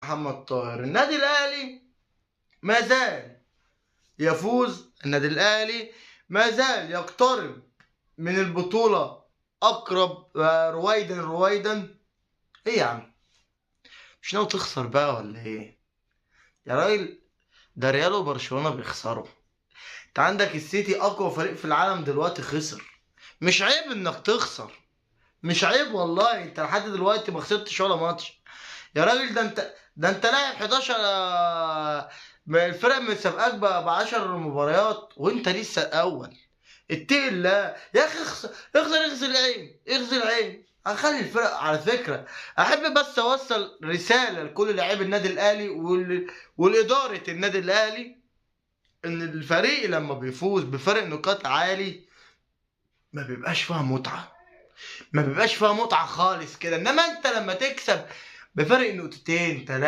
محمد طاهر. النادي الاهلي ما زال يفوز، النادي الاهلي ما زال يقترب من البطولة اقرب رويدا رويدا. ايه يا عم، مش ناوي تخسر بقى ولا ايه يا راجل؟ ده ريال وبرشلونة بيخسروا، انت عندك السيتي اقوى فريق في العالم دلوقتي خسر. مش عيب انك تخسر، مش عيب والله. انت لحد دلوقتي ما خسرتش ولا ماتش يا راجل. ده انت لاعب 11 الفرق من سابقاك ب 10 مباريات وانت لسه الاول. اتقي الله يا اخي، اغسل العين، اغسل العين. اخلي الفرق على فكره، احب بس اوصل رساله لكل لاعبي النادي الاهلي والاداره النادي الاهلي، ان الفريق لما بيفوز بفرق نقاط عالي ما بيبقاش فيها متعه، ما بيبقاش فيها متعه خالص كده. انما انت لما تكسب بفرق نقطتين 3